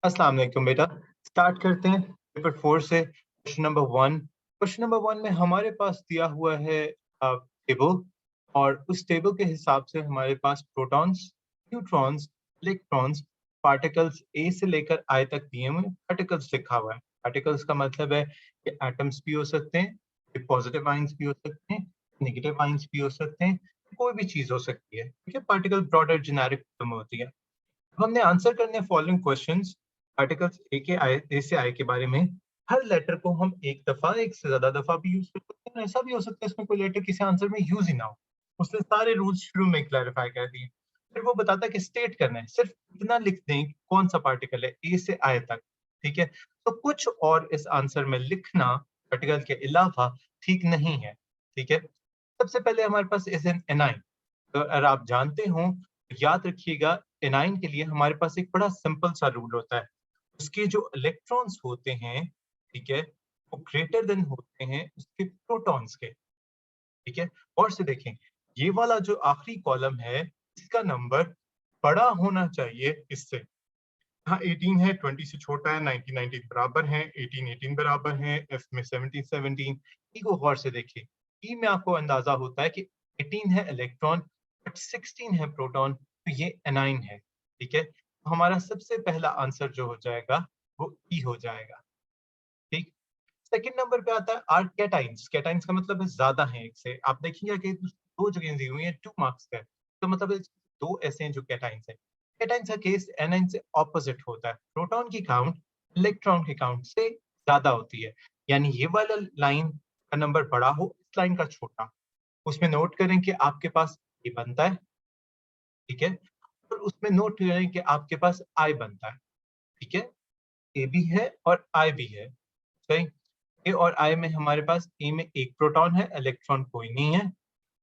अस्सलाम वालेकुम बेटा। स्टार्ट करते हैं पेपर 4 से। क्वेश्चन नंबर 1 में हमारे पास दिया हुआ है टेबल, और उस टेबल के हिसाब से हमारे पास प्रोटॉन्स, न्यूट्रॉन्स, इलेक्ट्रॉन्स, पार्टिकल्स ए से लेकर आई तक दिए हुए पार्टिकल्स लिखा हुआ है। पार्टिकल्स का मतलब है कि एटम्स भी हो सकते हैं, ये पॉजिटिव आइंस भी हो सकते हैं, नेगेटिव आइंस भी हो सकते हैं, कोई भी चीज हो सकती है। ठीक है, पार्टिकल ब्रॉडर जेनेरिक टर्म होती है। हमने आंसर करने फॉलोइंग क्वेश्चंस आर्टिकल्स ए से आई के बारे में। हर लेटर को हम एक दफा, एक से ज्यादा दफा भी यूज कर सकते हैं। ऐसा भी हो सकता है इसमें कोई लेटर किसी आंसर में यूज ही ना हो। उसने सारे रूल्स शुरू में क्लैरिफाई कर दिए। फिर वो बताता है कि स्टेट करना है, सिर्फ इतना लिख दें कि कौन सा पार्टिकल है ए से आई तक। ठीक है, तो कुछ और इस आंसर में लिखना पार्टिकल के अलावा ठीक नहीं है। ठीक है, सबसे पहले हमारे पास इज एन एनाइन। तो अगर आप जानते हो तो याद रखिएगा, एनाइन के लिए हमारे पास एक बड़ा सिंपल सा रूल होता है। उसके जो इलेक्ट्रॉन्स होते हैं, ठीक है, वो ग्रेटर देन होते हैं उसके प्रोटॉन्स के। ठीक है, और से देखें, ये वाला जो आखिरी कॉलम है, इसका नंबर बड़ा होना चाहिए इससे। हाँ, 18 है, 20 से छोटा है, 19 19 बराबर है, 18 18 बराबर है, एफ में 17 17। ई को गौर से देखिए। ई में आपको अंदाजा होता है कि 18 है इलेक्ट्रॉन, बट 16 है प्रोटॉन, तो ये एनाइन है। ठीक है, तो हमारा सबसे पहला आंसर जो हो जाएगा वो ई हो जाएगा। ठीक। सेकंड नंबर पे आता है आर कैटाइंस। कैटाइंस का मतलब है ज्यादा है एक से। आप देखिएगा कि दो जगह दी हुई है, 2 मार्क्स का है, तो मतलब है दो ऐसे हैं जो कैटाइंस है। कैटाइंस का केस एनाइन से ऑपोजिट होता है। प्रोटॉन की काउंट इलेक्ट्रॉन की काउंट से ज्यादा होती है। यानी ये वाला लाइन का नंबर बड़ा हो, इस लाइन का छोटा। उसमें नोट करें कि आपके पास ये बनता है। ठीक है, और उसमें नोट करें कि आपके पास आई बनता है। ठीक है, ए भी है और आई भी है। सही। ए और आई में हमारे पास ए में एक प्रोटॉन है, इलेक्ट्रॉन कोई नहीं है।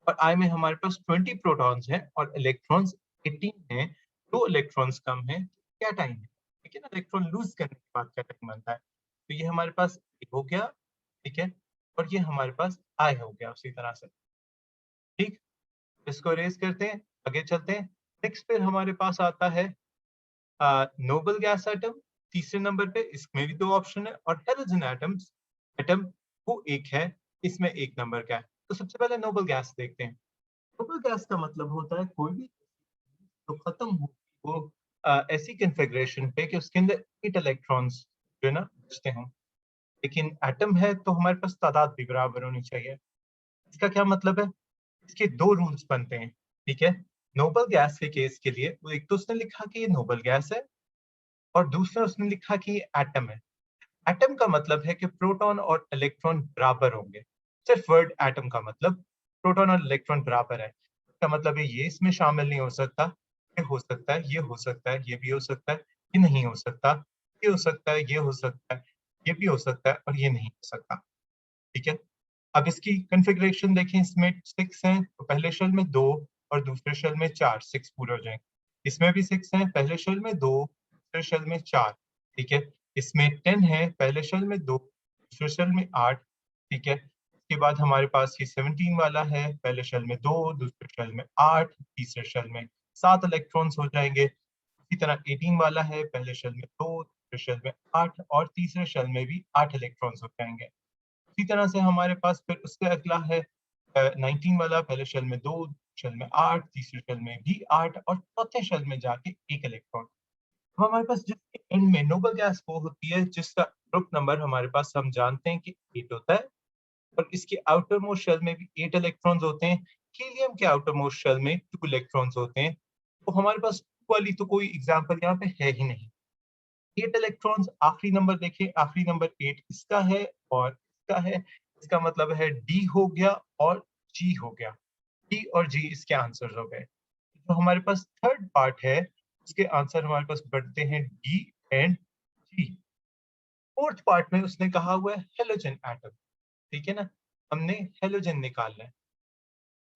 और आई में हमारे पास 20 प्रोटॉन्स हैं और इलेक्ट्रॉन्स 18 हैं। दो इलेक्ट्रॉन्स कम है, कैटाइन है। ठीक है ना, इलेक्ट्रॉन लूज करने के बाद कैटाइन बनता है। तो ये हमारे पास ए हो गया। ठीक है, और ये हमारे पास आई हो गया उसी तरह से। ठीक, इसको रेज करते हैं, आगे चलते हैं। नेक्स्ट फिर हमारे पास आता है नोबल गैस एटम। तीसरे नंबर पे इसमें भी दो ऑप्शन है, और हेलोजन एटम्स एटम वो एक है, इसमें एक नंबर का है। तो सबसे पहले नोबल गैस देखते हैं। नोबल गैस का मतलब होता है कोई भी जो खत्म हो, वो ऐसी कन्फिग्रेशन पे कि उसके अंदर 8 इलेक्ट्रॉन्स जो है ना बचते हों। लेकिन एटम है तो हमारे पास तादाद भी बराबर होनी चाहिए। इसका क्या मतलब है? इसके दो रूल्स बनते हैं। ठीक है, नोबल गैस के केस के लिए वो एक तो उसने लिखा कि ये नोबल गैस है, और दूसरा उसने लिखा कि ये एटम है। एटम का मतलब है कि प्रोटॉन और इलेक्ट्रॉन बराबर होंगे। सिर्फ वर्ड एटम का मतलब प्रोटॉन और इलेक्ट्रॉन बराबर है। इसका मतलब है ये इसमें शामिल नहीं हो सकता, ये हो सकता है, ये हो सकता है, ये भी हो सकता है, ये नहीं हो सकता, ये हो सकता है, ये हो सकता है, ये भी हो सकता है, और ये नहीं हो सकता। ठीक है, अब इसकी कॉन्फ़िगरेशन देखें। इसमें 6 हैं तो पहले शेल में 2 और दूसरे शेल में 4, 6 पूरे हो जाएंगे। इसमें भी 6 हैं, पहले शेल में 2, दूसरे शेल में 4। ठीक है, इसमें 10 है, पहले शेल में 2, दूसरे शेल में 8। ठीक है, इसके बाद हमारे पास ये 17 वाला है, पहले शेल में 2, दूसरे शेल में 8, तीसरे शेल में 7 इलेक्ट्रॉन्स हो जाएंगे। इसी तरह 18 वाला है, पहले शेल में 2, दूसरे शेल में 8, और तीसरे शेल में भी 8 इलेक्ट्रॉन्स हो जाएंगे। इसी तरह से हमारे पास फिर उससे अगला है 19 वाला, पहले शेल में 2, शेल में 8, तीसरे शेल में भी 8, और चौथे शेल में जाके 1 इलेक्ट्रॉन। तो हमारे पास जिसके एंड में नोबल गैस वो होती है जिसका ग्रुप नंबर हमारे पास हम जानते हैं कि 8 होता है, और इसके आउटर मोस्ट शेल में भी 8 इलेक्ट्रॉन्स होते हैं। हीलियम के आउटर मोस्ट शेल में 2 इलेक्ट्रॉन्स होते हैं। तो हमारे पास 2 वाली तो कोई एग्जांपल यहाँ पे है ही नहीं। 8 इलेक्ट्रॉन्स, आखिरी नंबर देखें, आखिरी नंबर 8 इसका है और इसका है। इसका मतलब है डी हो गया और जी हो गया। डी और जी इसके आंसर हो गए। तो हमारे पास थर्ड पार्ट है, उसके आंसर हमारे पास बढ़ते हैं D and G. Fourth part में उसने कहा हुआ है हेलोजन एटम। ठीक है ना, हमने हेलोजन निकालना है।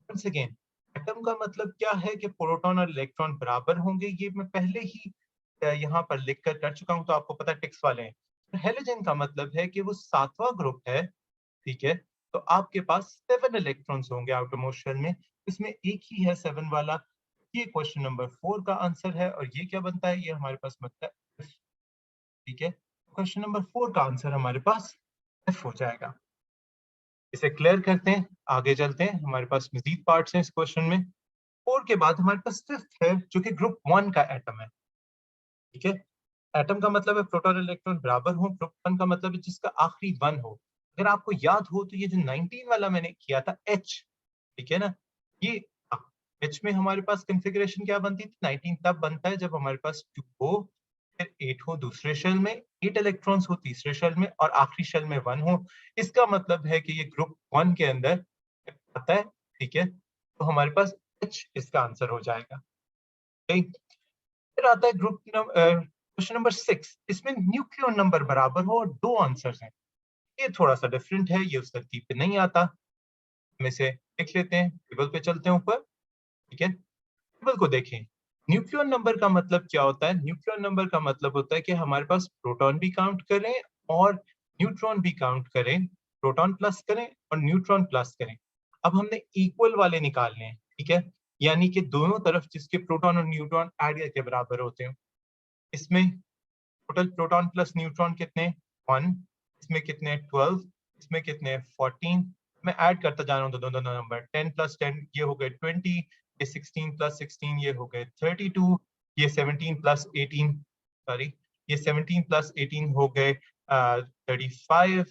वंस अगेन, एटम का मतलब क्या है कि प्रोटॉन और इलेक्ट्रॉन बराबर होंगे। ये मैं पहले ही यहाँ पर लिख कर चुका हूँ, तो आपको पता टिक्स वाले हैं। तो हेलोजन का मतलब है कि वो सातवां ग्रुप है। ठीक है, तो आपके पास 7 इलेक्ट्रॉन्स होंगे आउटर मोस्ट शेल में। इसमें एक ही है 7 वाला। ये क्वेश्चन नंबर 4 का आंसर है, और ये क्या बनता है? ये हमारे पास बनता है ठीक है, क्वेश्चन नंबर 4 का आंसर हमारे पास एफ हो जाएगा। इसे क्लियर करते हैं, आगे चलते हैं, हमारे पास मजीद पार्ट्स हैं इस क्वेश्चन में। 4 के बाद हमारे पास 5th है जो कि ग्रुप 1 का एटम है। ठीक है, एटम का मतलब है प्रोटॉन इलेक्ट्रॉन बराबर हो, ग्रुप 1 का मतलब है जिसका आखिरी 1 हो। अगर आपको याद हो तो ये जो 19 वाला मैंने किया था एच, ठीक है ना, ये एच में हमारे पास कॉन्फ़िगरेशन क्या बनती थी, 19 तब बनता है जब हमारे पास 2 हो, फिर 8 हो दूसरे शेल में, 8 इलेक्ट्रॉन्स हो तीसरे शेल में और आखिरी शेल में 1 हो। इसका मतलब है कि ये ग्रुप 1 के अंदर आता है। ठीक है, तो हमारे पास एच इसका आंसर हो जाएगा। ठीक, फिर आता है ग्रुप क्वेश्चन नंबर 6। इसमें न्यूक्लियन नंबर बराबर हो और 2 आंसर्स हैं। ये थोड़ा सा डिफरेंट है, ये उस तरतीब पे नहीं आता। हम इसे देख लेते हैं, टेबल पे चलते हैं ऊपर। ठीक है, टेबल को देखें। न्यूक्लियन नंबर का मतलब क्या होता है? न्यूक्लियन नंबर का मतलब होता है कि हमारे पास प्रोटॉन भी काउंट करें और न्यूट्रॉन भी काउंट करें, प्रोटॉन प्लस करें और न्यूट्रॉन प्लस करें। अब हमने इक्वल वाले निकालने हैं, ठीक है, यानी कि दोनों तरफ जिसके प्रोटॉन और न्यूट्रॉन एरिया के बराबर होते हैं। इसमें टोटल प्रोटॉन प्लस न्यूट्रॉन कितने, 1, इसमें कितने 12, इसमें कितने 14। मैं ऐड करता जा रहा हूँ दोनों दोनों नंबर, 10 प्लस 10 ये हो गए 20, ये 16 प्लस 16 ये हो गए 32, ये 17 प्लस 18, सॉरी, ये 17 प्लस 18 हो गए 35।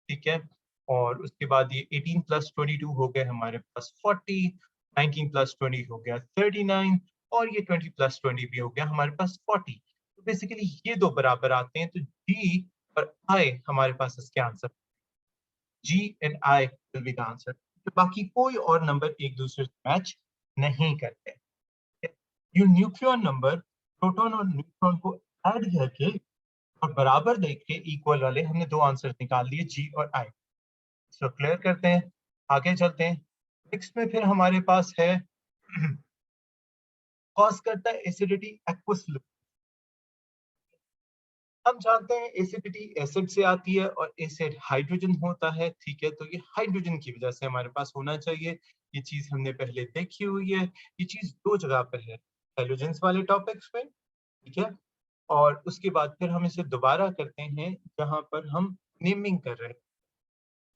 ठीक है, और उसके बाद ये 18 प्लस 22 हो गए हमारे पास 40, 19 प्लस 20 हो गया 39 और ये 20 प्लस 20 भी हो गया हमारे पास 40। तो बेसिकली ये दो बराबर आते हैं, तो जी और आई हमारे पास इसके answer, G and I will be the answer. तो बाकी कोई और नंबर एक दूसरे से मैच नहीं करते। ये न्यूक्लियन नंबर प्रोटॉन और न्यूट्रॉन को ऐड करके और बराबर देख के इक्वल वाले हमने दो आंसर निकाल दिए, जी और आई। इसको क्लियर करते हैं, आगे चलते हैं। नेक्स्ट में फिर हमारे पास है कॉज करता है एसिडिटी एक्वस। हम जानते हैं एसिडिटी एसिड से आती है और एसिड हाइड्रोजन होता है। ठीक है, तो ये हाइड्रोजन की वजह से हमारे पास होना चाहिए। ये चीज हमने पहले देखी हुई है। ये चीज दो जगह पर है, हेलोजेंस वाले टॉपिक्स पे। ठीक है, और उसके बाद फिर हम इसे दोबारा करते हैं जहां पर हम नेमिंग कर रहे हैं।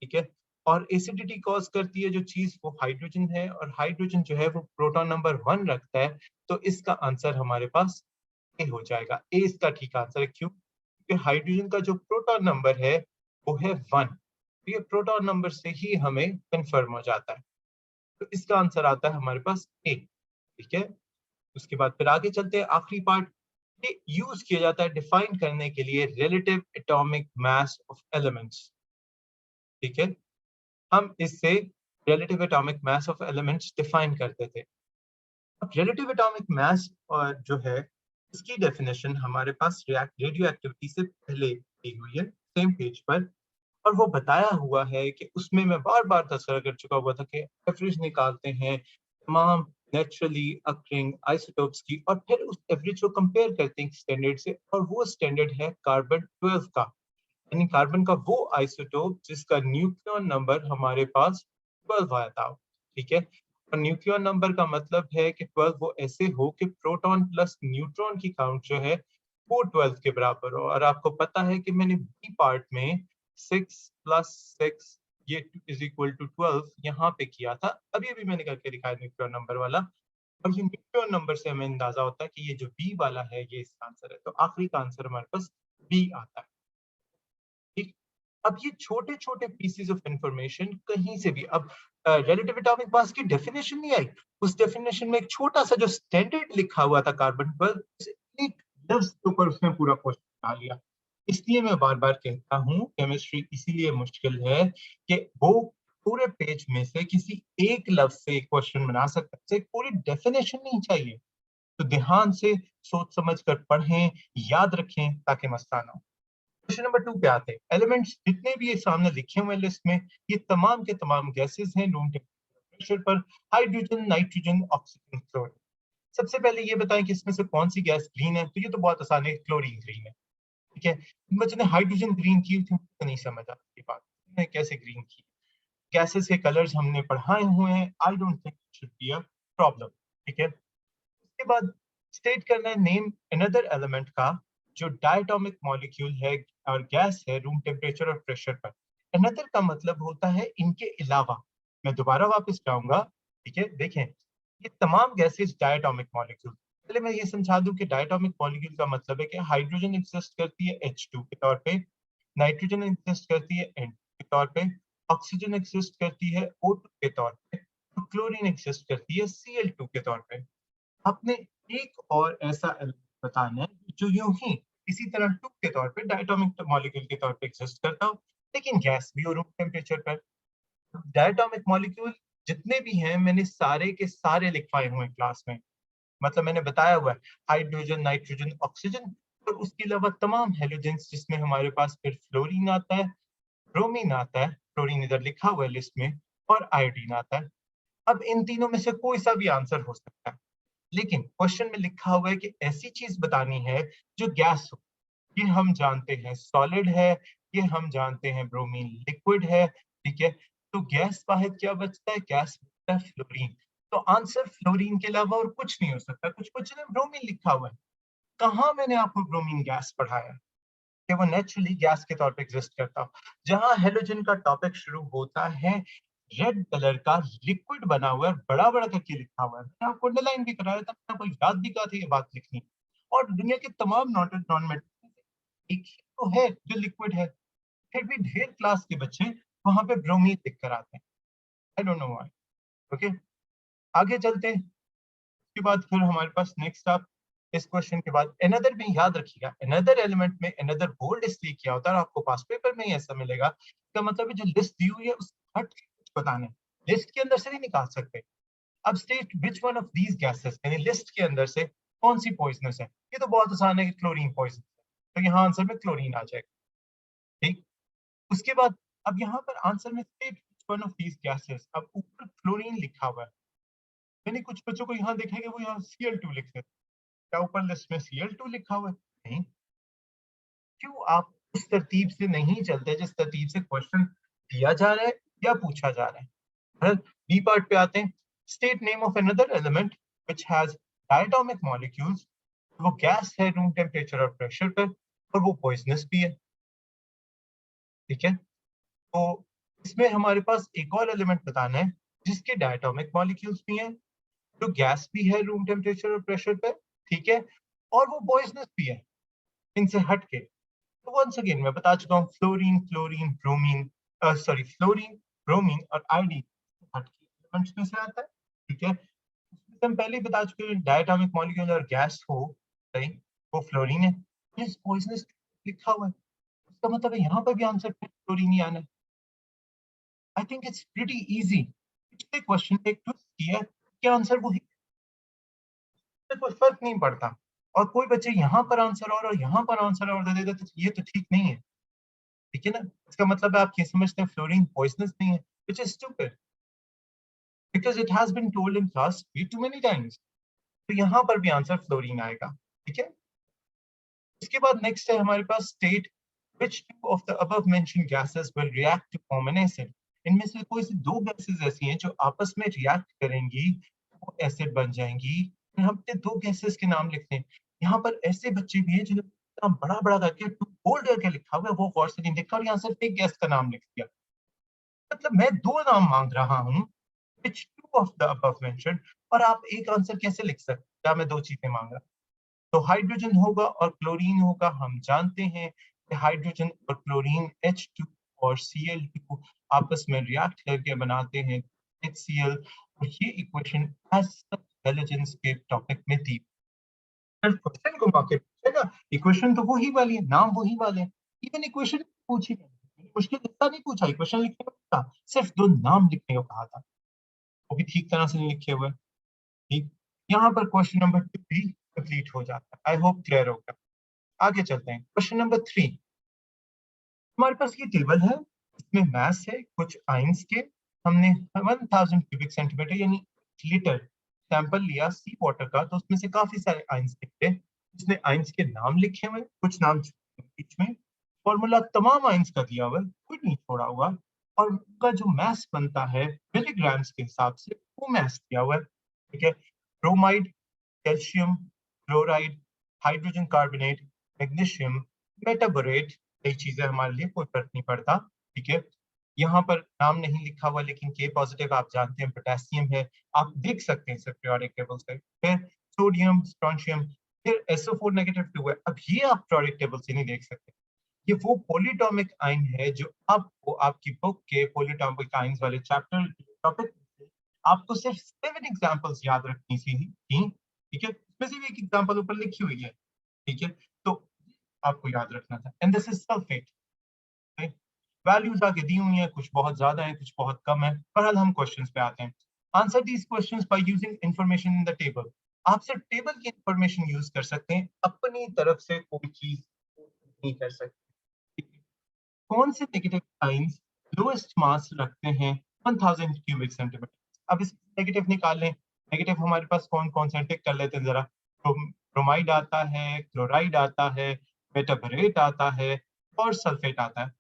ठीक है, और एसिडिटी कॉज करती है जो चीज वो हाइड्रोजन है, और हाइड्रोजन जो है वो प्रोटॉन नंबर 1 रखता है। तो इसका आंसर हमारे पास ए हो जाएगा। ए इसका ठीक आंसर है। क्यों? क्योंकि हाइड्रोजन का जो प्रोटॉन नंबर है वो है 1। तो ये प्रोटॉन नंबर से ही हमें कंफर्म हो जाता है। तो इसका आंसर आता है हमारे पास ए। ठीक है, उसके बाद फिर आगे चलते हैं, आखिरी पार्ट। ये यूज किया जाता है डिफाइन करने के लिए relative atomic mass of elements. ठीक है, हम इससे relative atomic mass of elements define करते थे। अब रिलेटिव एटॉमिक मास और जो है इसकी डेफिनेशन हमारे पास रेडियो एक्टिविटी से पहले दी हुई है सेम पेज पर। और वो बताया हुआ है कि उसमें मैं बार बार तस्करा कर चुका हुआ था कि एवरेज निकालते हैं तमाम नेचुरली अकरिंग आइसोटोप्स की, और फिर उस एवरेज को कंपेयर करते हैं स्टैंडर्ड से, और वो स्टैंडर्ड है कार्बन 12 का। यानी कार्बन का वो आइसोटोप जिसका न्यूक्लियन नंबर हमारे पास 12 आया था। ठीक है, और न्यूक्लियन नंबर का मतलब है कि 12 वो ऐसे हो कि प्रोटॉन प्लस न्यूट्रॉन की काउंट जो है वो 12 के बराबर हो। और आपको पता है कि मैंने बी पार्ट में 6 प्लस 6 ये इज इक्वल टू 12 यहाँ पे किया था। अभी अभी मैंने करके दिखाया न्यूक्लियन नंबर वाला। और ये न्यूक्लियन नंबर से हमें अंदाजा होता है कि ये जो बी वाला है ये इसका आंसर है। तो आखिरी का आंसर हमारे पास बी आता है। ठीक, अब ये छोटे छोटे पीसेस ऑफ इंफॉर्मेशन कहीं से भी, अब रिलेटिव एटॉमिक मास की डेफिनेशन नहीं आई, उस डेफिनेशन में एक छोटा सा जो स्टैंडर्ड लिखा हुआ था कार्बन पर, एक लफ्ज के ऊपर उसने पूरा क्वेश्चन डाल लिया। इसलिए मैं बार बार कहता हूँ केमिस्ट्री इसीलिए मुश्किल है कि वो पूरे पेज में से किसी एक लफ्ज से एक क्वेश्चन बना सकता है, पूरी डेफिनेशन नहीं चाहिए। तो ध्यान से सोच समझ कर पढ़ें, याद रखें ताकि मसला ना हो। क्वेश्चन नंबर 2 पे आते हैं। एलिमेंट्स जितने भी ये सामने लिखे हुए लिस्ट में, ये तमाम के तमाम गैसेस हैं रूम टेम्परेचर पर, हाइड्रोजन, नाइट्रोजन, ऑक्सीजन, क्लोरीन। सबसे पहले ये बताएं कि इसमें से कौन सी गैस ग्रीन है। तो ये तो बहुत आसान है, क्लोरीन ग्रीन है। ठीक है, बच्चे ने हाइड्रोजन ग्रीन की थी तो नहीं समझ आती बात, कैसे ग्रीन की। गैसेस के कलर्स हमने पढ़ाए हुए हैं, I don't think it should be a problem. ठीक है, उसके बाद स्टेट करना है नेम अनदर एलिमेंट का जो डायटोमिक मॉलिक्यूल है और गैस है रूम टेम्परेचर और प्रेशर पर। अनदर का मतलब होता है इनके अलावा। मैं दोबारा वापस जाऊंगा, ठीक है, देखें ये तमाम गैसेस डायटोमिक मॉलिक्यूल। पहले मैं ये समझा दूं कि डायटोमिक मॉलिक्यूल का मतलब है कि हाइड्रोजन एग्जिस्ट करती है H2 के तौर पे, नाइट्रोजन एग्जिस्ट करती है N के तौर पे, ऑक्सीजन एग्जिस्ट करती है O2 के तौर पे, तो क्लोरीन एग्जिस्ट करती है Cl2 के तौर पे। आपने एक और ऐसा एलिमेंट बताना है जो यूं ही इसी तरह 2 के तौर पे डायटोमिक मॉलिक्यूल के तौर पे एग्जिस्ट करता हो, लेकिन गैस भी हो रूम टेम्परेचर पर। डायटोमिक मॉलिक्यूल जितने भी हैं मैंने सारे के सारे लिखवाए हुए हैं क्लास में। मतलब मैंने बताया हुआ है हाइड्रोजन, नाइट्रोजन, ऑक्सीजन और उसके अलावा तमाम हेलोजेंस जिसमें हमारे पास फिर फ्लोरीन आता है, ब्रोमीन आता है, फ्लोरीन इधर लिखा हुआ है लिस्ट में, और आयोडीन आता है। अब इन तीनों में से कोई सा भी आंसर हो सकता है, लेकिन क्वेश्चन में लिखा हुआ है कि ऐसी चीज बतानी है जो गैस हो। ये हम जानते हैं सॉलिड है, ये हम जानते हैं ब्रोमीन लिक्विड है, ठीक है। तो गैस वाहिद क्या बचता है? गैस बचता है फ्लोरीन। तो आंसर फ्लोरीन के अलावा और कुछ नहीं हो सकता। कुछ ने ब्रोमीन लिखा हुआ है, कहाँ मैंने आपको ब्रोमीन गैस पढ़ाया कि वो नेचुरली गैस के तौर पे एग्जिस्ट करता हो। जहां हेलोजन का टॉपिक शुरू होता है, रेड कलर का लिक्विड बना हुआ है, बड़ा बड़ा करके लिखा हुआ है, मैंने आपको अंडरलाइन भी कराया था, मैंने आपको याद भी कहा था ये बात लिखनी। और दुनिया के तमाम नॉन मेटल एक ही तो है जो लिक्विड है, फिर भी ढेर क्लास के बच्चे वहां पे ब्रोमीन लिख कर आते हैं। I don't know why. Okay, आगे चलते हैं। उसके बाद फिर हमारे पास नेक्स्ट आप इस क्वेश्चन के बाद अनदर में याद रखिएगा, अनदर एलिमेंट में अनदर बोल्ड इसलिए किया होता है और आपको पास पेपर में ही ऐसा मिलेगा। इसका मतलब है जो लिस्ट दी हुई है उस हट के कुछ बताना है, लिस्ट के अंदर से नहीं निकाल सकते। अब state which one of these gases, यानी लिस्ट के अंदर से कौन सी पॉइजनस है। ये तो बहुत आसान है कि क्लोरीन पॉइजन है, तो यहाँ आंसर में क्लोरीन आ जाएगा, ठीक। उसके बाद अब यहाँ पर आंसर में state which one of these gases, अब ऊपर क्लोरीन लिखा हुआ है, मैंने कुछ बच्चों को यहाँ देखा है कि वो यहाँ Cl2 लिख देते हैं। क्या ऊपर लिस्ट में Cl2 लिखा हुआ है? नहीं। क्यों आप उस तरतीब से नहीं चलते जिस तरतीब से क्वेश्चन दिया जा रहा है या पूछा जा रहा है? बी पार्ट पे आते हैं। State name of another element which has diatomic molecules. वो गैस है रूम टेम्परेचर और प्रेशर पर, और वो पॉइजनस भी है, ठीक है। तो इसमें हमारे पास एक और एलिमेंट बताना है जिसके डायटोमिक मॉलिक्यूल्स भी हैं, जो गैस भी है रूम टेम्परेचर और प्रेशर पर, ठीक है, और वो पॉइजनस भी है इनसे हट के। तो वंस अगेन मैं बता चुका हूँ, fluorine, chlorine, bromine, sorry fluorine, bromine और आयोडीन हट के एलिमेंट्स में से आता है, ठीक है। उसमें हम पहले ही बता चुके हैं डायटोमिक मॉलिक्यूल और गैस हो, सही, वो फ्लोरीन है। इस पॉइजनस लिखा हुआ है, इसका मतलब है यहाँ पर भी आंसर फ्लोरीन ही आना है। I think it's pretty easy. पिछले क्वेश्चन में एक ट्विस्ट किया, क्या आंसर वही, कोई फर्क नहीं पड़ता। और कोई बच्चे यहाँ पर आंसर और यहाँ पर आंसर और दे देते तो ये तो ठीक नहीं है, ठीक है ना। इसका मतलब है आप ये समझते हैं फ्लोरीन पॉइजनस नहीं है, which is stupid because it has been told in class way too many times। तो यहाँ पर भी आंसर फ्लोरीन आएगा, ठीक है। इसके बाद नेक्स्ट है हमारे पास state which two of the above mentioned gases will react to form an acid। इनमें से कोई सी दो गैसेस ऐसी हैं जो आपस में रिएक्ट करेंगी, वो एसिड बन जाएंगी। हमने दो गैसेस के नाम लिखते हैं। यहाँ पर ऐसे बच्चे भी हैं जिन्होंने इतना बड़ा बड़ा करके टू बोल्ड करके लिखा हुआ है, वो गौर से नहीं देखा और यहाँ सिर्फ एक गैस का नाम लिख दिया। मतलब मैं दो नाम मांग रहा हूँ which two of the above mentioned, और आप एक आंसर कैसे लिख सकते हैं? क्या मैं दो चीजें मांग रहा हूँ? तो हाइड्रोजन होगा और क्लोरीन होगा। हम जानते हैं कि हाइड्रोजन और क्लोरीन H2 और Cl2 आपस में रिएक्ट करके बनाते हैं HCl, और ये इक्वेशन एज हेलोजेंस के टॉपिक में दी। क्वेश्चन को मार्के पूछेगा, इक्वेशन तो वही वाली है, नाम वही वाले हैं। इवन इक्वेशन पूछी, मुश्किल इतना नहीं पूछा, इक्वेशन लिखने को था, सिर्फ दो नाम लिखने को कहा था, वो भी ठीक तरह से नहीं लिखे हुए, ठीक। यहाँ पर क्वेश्चन नंबर 2 भी कंप्लीट हो जाता है। आई होप क्लियर होगा। आगे चलते हैं, क्वेश्चन नंबर 3। हमारे पास ये टेबल है, इसमें मास है कुछ आइंस के। हमने 1000 क्यूबिक सेंटीमीटर यानी लीटर सैंपल लिया सी वाटर का, तो उसमें से काफी सारे आइंस निकले। इसने आइंस के नाम लिखे हुए, कुछ नाम बीच में, फॉर्मूला तमाम आइंस का दिया हुआ है, कोई नहीं छोड़ा हुआ, और उनका जो मास बनता है मिलीग्राम्स के हिसाब से, वो मास दिया हुआ है, ठीक है। Bromide, calcium chloride, hydrogen carbonate, magnesium, metaborate, कई चीजें हमारे लिए कोई फर्क नहीं पड़ता, ठीक है। यहाँ पर नाम नहीं लिखा हुआ लेकिन के पॉजिटिव आप जानते हैं पोटेशियम है, आप देख सकते हैं इसे पीरियोडिक टेबल से। फिर सोडियम, स्ट्रोंशियम, फिर SO4 नेगेटिव 2 है। अब ये आप पीरियोडिक टेबल से नहीं देख सकते। ये वो पॉलीटॉमिक आयन है जो आपको आपकी बुक के पॉलीटॉमिक आयन्स वाले चैप्टर टॉपिक आपको सिर्फ 7 एग्जांपल्स याद रखनी थी, ठीक है। इसमें से भी एक एग्जांपल ऊपर लिखी हुई है, ठीक है। तो आपको याद रखना था, and this is sulphate. Values आगे दी हुई हैं, कुछ बहुत ज्यादा है, कुछ बहुत कम है। बहरहाल हम क्वेश्चंस पे आते हैं। Answer these questions by using information in the table. आप सिर्फ टेबल की इंफॉर्मेशन यूज कर सकते हैं, अपनी तरफ से कोई चीज नहीं कर सकते। कौन से नेगेटिव आयंस लोएस्ट मास रखते हैं 1000 क्यूबिक सेंटीमीटर? अब इस नेगेटिव निकाल लें। नेगेटिव हमारे पास कौन कौन से टिक कर लेते हैं जरा। ब्रोमाइड आता है, क्लोराइड आता है, मेटाबोरेट आता है और सल्फेट आता है।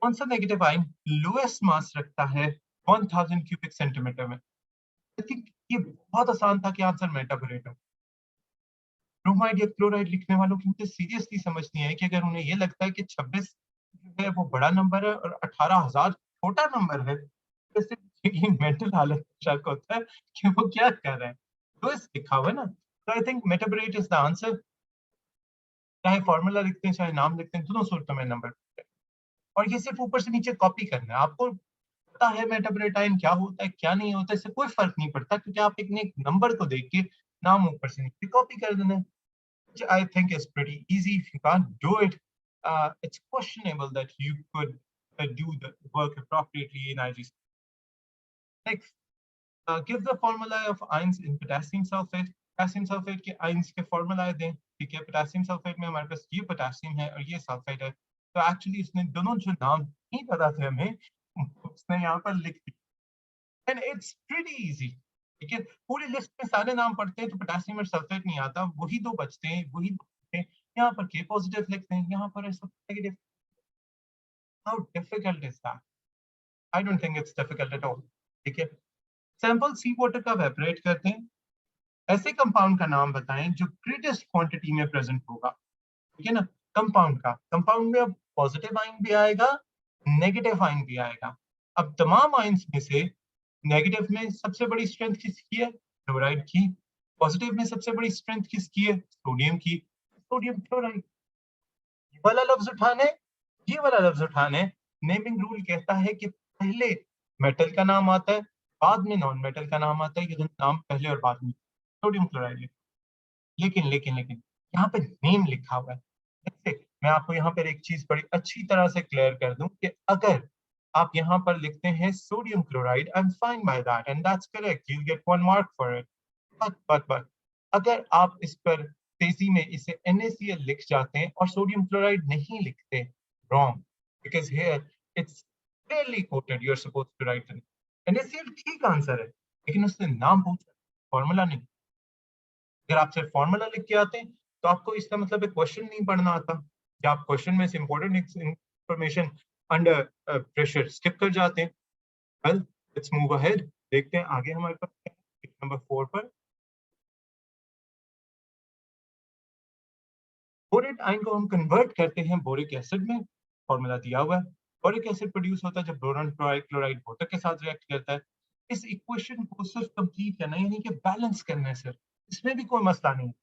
कौन सा नेगेटिव आयन लोएस्ट मास रखता है 1000 क्यूबिक सेंटीमीटर में? आई थिंक ये बहुत आसान था कि आंसर मेटाबोरेट हो। ब्रोमाइड या क्लोराइड लिखने वालों की मुझे सीरियसली समझ नहीं आई कि अगर उन्हें ये लगता है कि 26 जो है वो बड़ा नंबर है और 18,000 छोटा नंबर है, तो इससे मेंटल हालत में शक होता है कि वो क्या कर रहे हैं। तो इस लिखा हुआ है ना, तो I think metaborate is the answer. चाहे फॉर्मूला लिखते हैं चाहे नाम लिखते हैं, दोनों सूरतों में नंबर। और ये सिर्फ ऊपर से नीचे कॉपी करना है आपको। पता है मेटाबोरेट आयन क्या होता है क्या नहीं होता, इससे कोई फर्क नहीं पड़ता, क्योंकि आप एक नंबर को देख के नाम ऊपर से नीचे कॉपी कर देना है। which I think is pretty easy. If you can't do it, it's questionable that you could do the work appropriately in IGC. Next, give the formula of ions in potassium sulfate. Potassium sulphate के ions के formula दें, ठीक है। Potassium sulphate में हमारे पास ये potassium है और ये सल्फेट है, तो एक्चुअली इसने दोनों जो नाम नहीं पता थे हमें, उसने यहाँ पर लिख दिया, एंड इट्स प्रीटी इजी, ठीक है। पूरी लिस्ट में सारे नाम पढ़ते हैं तो पोटेशियम और सल्फेट नहीं आता, वही दो बचते हैं, वही दो बचते हैं। यहाँ पर के पॉजिटिव लिखते हैं, यहाँ पर ऐसा negative. How difficult is that? I don't think it's difficult at all, ठीक है। सैंपल सी वाटर का वेपरेट करते हैं। ऐसे कंपाउंड का नाम बताएं जो ग्रेटेस्ट क्वांटिटी में प्रेजेंट होगा, ठीक है ना। कंपाउंड का, कंपाउंड में अब पॉजिटिव आयन भी आएगा, नेगेटिव आयन भी आएगा। अब तमाम आयंस में से नेगेटिव में सबसे बड़ी स्ट्रेंथ किसकी है? क्लोराइड की। पॉजिटिव में सबसे बड़ी स्ट्रेंथ किसकी है? सोडियम की। Sodium chloride. ये वाला लफ्ज उठाने, ये वाला लफ्ज उठाने। नेमिंग रूल कहता है कि पहले मेटल का नाम आता है, बाद में नॉन मेटल का नाम आता है। ये दोनों नाम पहले और बाद में। Sodium chloride. लेकिन यहाँ पे नेम लिखा हुआ है। जैसे मैं आपको यहाँ पर एक चीज बड़ी अच्छी तरह से क्लियर कर दूं कि अगर आप यहाँ पर लिखते हैं sodium chloride, I am fine by that and that's correct, you get 1 mark for it. But अगर आप इस पर तेजी में इसे NaCl लिख जाते हैं और सोडियम क्लोराइड नहीं लिखते, wrong, because here it's clearly quoted, you are supposed to write NaCl। ठीक आंसर है, लेकिन उसने नाम पूछा, फॉर्मूला नहीं। अगर आप सिर्फ फॉर्मूला लिख के आते हैं तो आपको इसका मतलब एक क्वेश्चन नहीं पढ़ना आता, या आप क्वेश्चन में से important information under pressure skip कर जाते हैं। Well, let's move ahead. देखते हैं आगे हमारे पास क्या है नंबर 4 पर। बोरेट आयन को हम कन्वर्ट करते हैं बोरिक एसिड में। फॉर्मूला दिया हुआ है। बोरिक एसिड प्रोड्यूस होता है जब बोरॉन क्लोराइड क्लोराइड वाटर के साथ रिएक्ट करता है। इस इक्वेशन को सिर्फ कंप्लीट करना है, यानी कि बैलेंस करना है सिर्फ, इसमें भी कोई मसला नहीं है।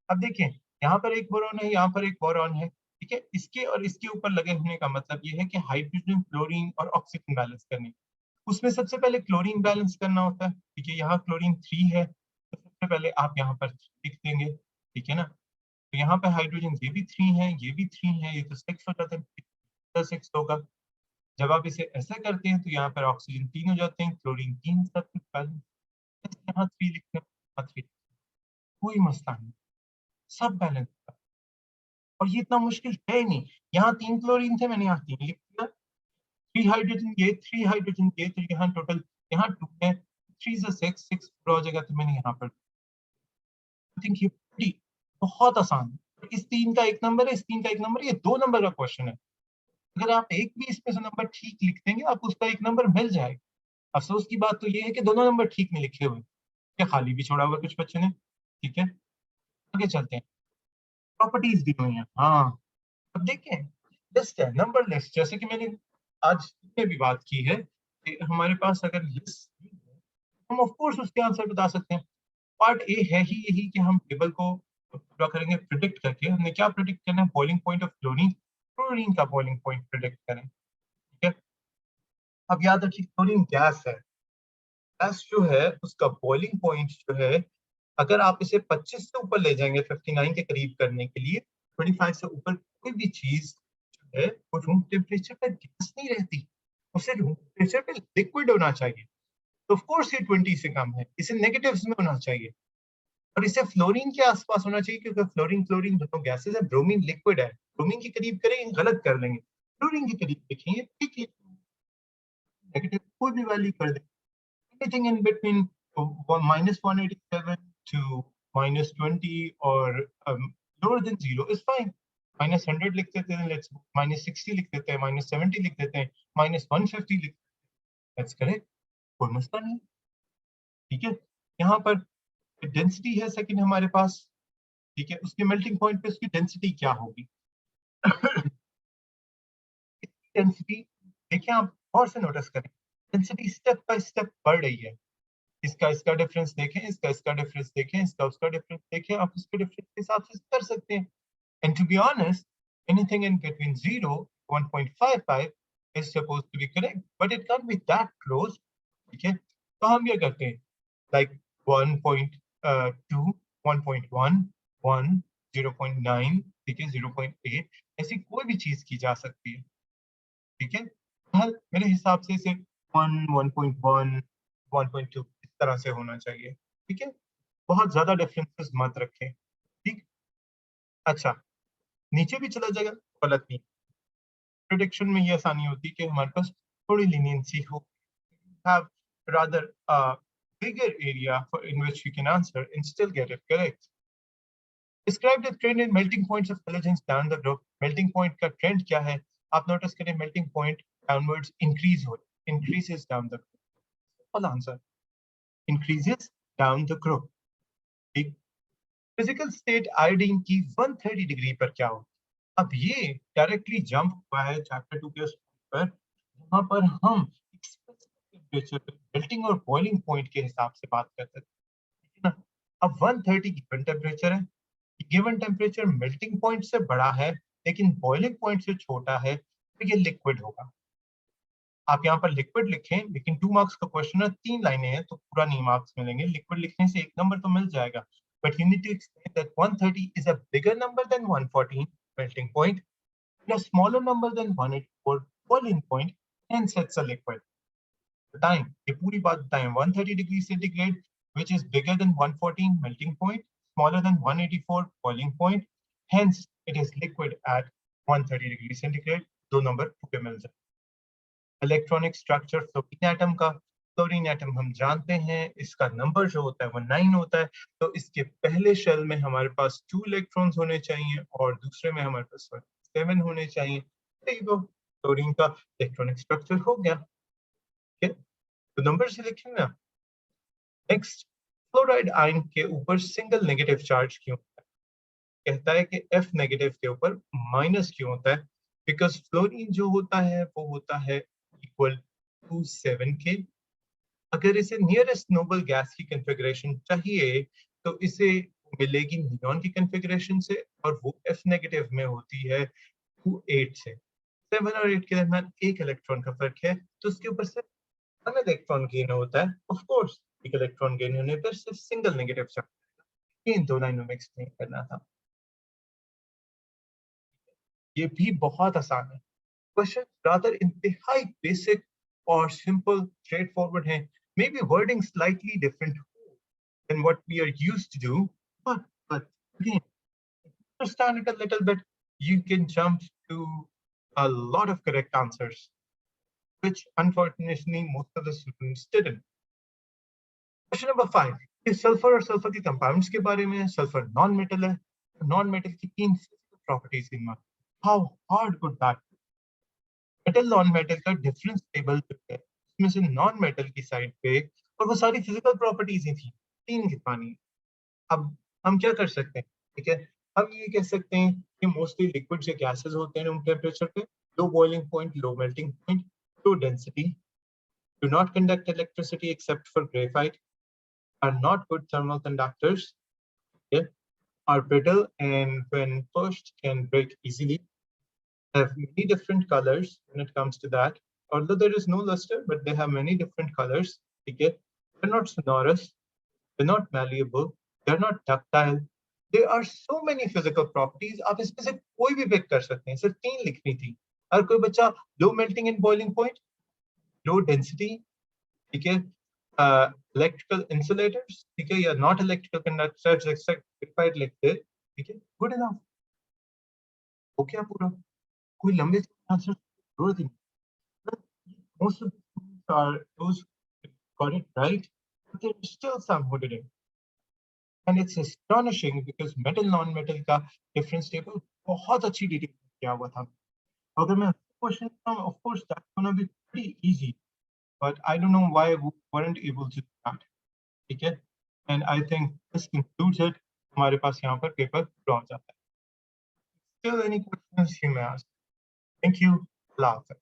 अब देखिए, यहाँ पर एक बोरॉन है, यहाँ पर एक बोरॉन है, ठीक है। इसके और इसके ऊपर लगे होने का मतलब ये है कि हाइड्रोजन, क्लोरीन और ऑक्सीजन बैलेंस करनी। उसमें सबसे पहले क्लोरीन बैलेंस करना होता है, ठीक है। यहाँ क्लोरीन 3 है, तो सबसे पहले आप यहाँ पर लिख देंगे, ठीक है ना। तो यहाँ पे हाइड्रोजन ये भी 3 है, ये भी 3 है, ये तो 6 हो जाता है, 6 होगा। जब आप इसे ऐसा करते हैं तो यहाँ पर ऑक्सीजन 3 हो जाते हैं, क्लोरीन 3, सब कुछ बैलेंस। यहाँ 3 लिखना, यहाँ 3, कोई मसला नहीं, सब बैलेंस। और ये इतना मुश्किल है नहीं। यहाँ 3 क्लोरीन थे, मैंने यहाँ 3 लिख दिया। 3 हाइड्रोजन ये, 3 हाइड्रोजन ये, तो यहाँ टोटल यहाँ 2 है, 3 से 6, 6 पूरा हो जाएगा, तो मैंने यहाँ पर आई थिंक ये बड़ी बहुत आसान है। इस 3 का 1 नंबर है, इस 3 का 1 नंबर, ये 2 नंबर का क्वेश्चन है। अगर आप एक भी इसमें से नंबर ठीक लिख देंगे, आपको उसका 1 नंबर मिल जाएगा। अफसोस की बात तो ये है कि दोनों नंबर ठीक नहीं लिखे हुए, क्या खाली भी छोड़ा हुआ कुछ बच्चों ने, ठीक है। आगे चलते हैं। प्रॉपर्टीज दी हुई हैं। हाँ, अब देखें लिस्ट है, नंबर लिस्ट, जैसे कि मैंने आज में भी बात की है कि हमारे पास अगर लिस्ट हम ऑफ कोर्स उसके आंसर बता सकते हैं। पार्ट ए है ही यही कि हम टेबल को पूरा करेंगे प्रिडिक्ट करके। हमने क्या प्रिडिक्ट करना है? Boiling point of chlorine, chlorine का बॉइलिंग पॉइंट प्रिडिक्ट करें। ठीक है, अब याद रखिए क्लोरीन गैस है, गैस जो है उसका बॉइलिंग पॉइंट जो है, अगर आप इसे 25 से ऊपर ले जाएंगे 59 के करीब करने के लिए, 25 से ऊपर कोई भी चीज जो है वो रूम टेम्परेचर पर गैस नहीं रहती, उसे रूम टेम्परेचर पे लिक्विड होना चाहिए। तो ऑफ कोर्स ये 20 से कम है, इसे नेगेटिव्स में होना चाहिए और इसे फ्लोरीन के आसपास होना चाहिए, क्योंकि फ्लोरीन क्लोरीन दोनों गैसेस है, ब्रोमीन लिक्विड है। ब्रोमीन के करीब करेंगे गलत कर लेंगे, फ्लोरीन के करीब देखेंगे ठीक है, नेगेटिव कोई भी वैल्यू कर दें। Anything in between -187 to -20 or lower than 0 is fine. -100 लिख देते हैं, let's -60 लिख देते हैं, -70 लिख देते हैं, -150 लिख, that's correct, कोई मसला नहीं। ठीक है, यहाँ पर डेंसिटी है सेकंड हमारे पास। ठीक है, उसके मेल्टिंग पॉइंट पे उसकी डेंसिटी क्या होगी? डेंसिटी देखिए, आप और से नोटिस करें, डेंसिटी स्टेप बाय स्टेप बढ़ रही है। इसका डिफरेंस देखें, इसका डिफरेंस देखें, इसका उसका डिफरेंस देखें, आप उसके डिफरेंस के हिसाब से कर सकते हैं। And to be honest, anything in between 0 1.55 is supposed to be correct, but it can't be that close. ठीक है, तो हम क्या करते हैं, like 1.2 1.1 1 0.9, ठीक है, 0.8, ऐसी कोई भी चीज की जा सकती है। ठीक है, हल मेरे हिसाब से इसे 1 1.1 1.2 इस तरह से होना चाहिए। ठीक है, बहुत ज्यादा डिफरेंसेस मत रखें। ठीक, अच्छा, नीचे भी चला जाएगा, गलत नहीं। प्रिडिक्शन में ये आसानी होती है कि हमारे पास थोड़ी लीनियंसी हो, have rather a bigger area for in which we can answer and still get it correct. Describe the trend in melting points of collisions down the group. Melting point का trend क्या है? आप notice करें, melting point downwards increases down the group. All answer increases down the group. ठीक, physical state iodine की 130 degree पर क्या हो? अब ये डायरेक्टली जंप हुआ है चैप्टर 2 के पर, यहाँ पर हम टेम्परेचर मेल्टिंग और बॉइलिंग पॉइंट के हिसाब से बात करते हैं ना। अब 130 गिवन टेम्परेचर है, गिवन टेम्परेचर मेल्टिंग पॉइंट से बड़ा है लेकिन बॉइलिंग पॉइंट से छोटा है, तो ये लिक्विड होगा। आप यहाँ पर लिक्विड लिखें, लेकिन 2 मार्क्स का क्वेश्चन है, 3 लाइनें हैं तो पूरा नहीं मार्क्स मिलेंगे। लिक्विड लिखने से 1 नंबर तो मिल जाएगा, but you need to explain that 130 is a bigger number than 114 melting point and a smaller number than 184 boiling point, hence it's a liquid. बताएं, ये पूरी बात बताएं। 130 degree centigrade which is bigger than 114 melting point, smaller than 184 boiling point, hence it is liquid at 130 degree centigrade। 2 number पूरे मिल जाए। Electronic structure fluorine atom का, fluorine atom हम जानते हैं इसका नंबर जो होता है वो 9 होता है, तो इसके पहले शेल में हमारे पास 2 इलेक्ट्रॉन्स होने चाहिए और दूसरे में हमारे पास 7 होने चाहिए। तो फ्लोरीन का इलेक्ट्रॉनिक स्ट्रक्चर हो गया। ठीक है, तो नंबर से लिखेंगे ना। नेक्स्ट, फ्लोराइड आयन के ऊपर सिंगल नेगेटिव चार्ज क्यों? कहता है कि F नेगेटिव के ऊपर माइनस क्यों होता है? बिकॉज फ्लोरीन जो होता है वो होता है इक्वल टू 7 के। अगर इसे नियरेस्ट नोबल गैस की कॉन्फ़िगरेशन चाहिए तो इसे मिलेगी नियॉन की कॉन्फ़िगरेशन से, और वो F नेगेटिव में होती है 2 8 से। 7 और 8 के दरमियान एक इलेक्ट्रॉन का फर्क है, तो उसके ऊपर से वन इलेक्ट्रॉन गेन होता है। ऑफ कोर्स एक इलेक्ट्रॉन गेन होने पर सिर्फ सिंगल नेगेटिव चार्ज। इन दो लाइनों में एक्सप्लेन करना था, ये भी बहुत आसान है। क्वेश्चन रादर इंतहाई बेसिक और सिंपल स्ट्रेट फॉरवर्ड है, may be wording slightly different than what we are used to do, but again, understand it a little bit, you can jump to a lot of correct answers, which unfortunately most of the students didn't. Question number 5, ये sulphur और sulphur के compounds के बारे में है। Sulphur non metal है, non metal की 3 properties गिनवा। How hard could that? Metal non metal का डिफरेंस टेबल है, उसमें से नॉन मेटल की साइड पे, और वो सारी फिजिकल प्रॉपर्टीज ही थी, 3 गिनवानी। अब हम क्या कर सकते हैं? ठीक है, हम ये कह सकते हैं कि मोस्टली लिक्विड या गैसेस होते हैं रूम टेम्परेचर पे, low boiling point, low melting point, low density, do not conduct electricity except for graphite, are not good thermal conductors, okay, are brittle and when pushed can break easily, have many different colors when it comes to that. Although there is no luster, but they have many different colors. Okay, they're not sonorous, they're not malleable, they're not ductile. There are so many physical properties. आप इसमें से कोई भी pick कर सकते हैं. सिर्फ 3 लिखनी थी. हर कोई बच्चा low melting and boiling point, low density, ठीक है, electrical insulators, ठीक है, या not electrical conductors, except graphite लिखते, ठीक है, good enough. हो गया पूरा. कोई लंबे आंसर जरूरत ही नहीं. Most of the students are those who got it right, but there is still some who didn't. And it's astonishing because metal non-metal का difference table बहुत अच्छी detail में किया हुआ था. अगर मैं question of course that's gonna be pretty easy, but I don't know why we weren't able to do that. ठीक है? And I think this concludes it. हमारे पास यहाँ पर paper draw हो जाता है. Still any questions you may ask? Thank you. Allah Hafiz.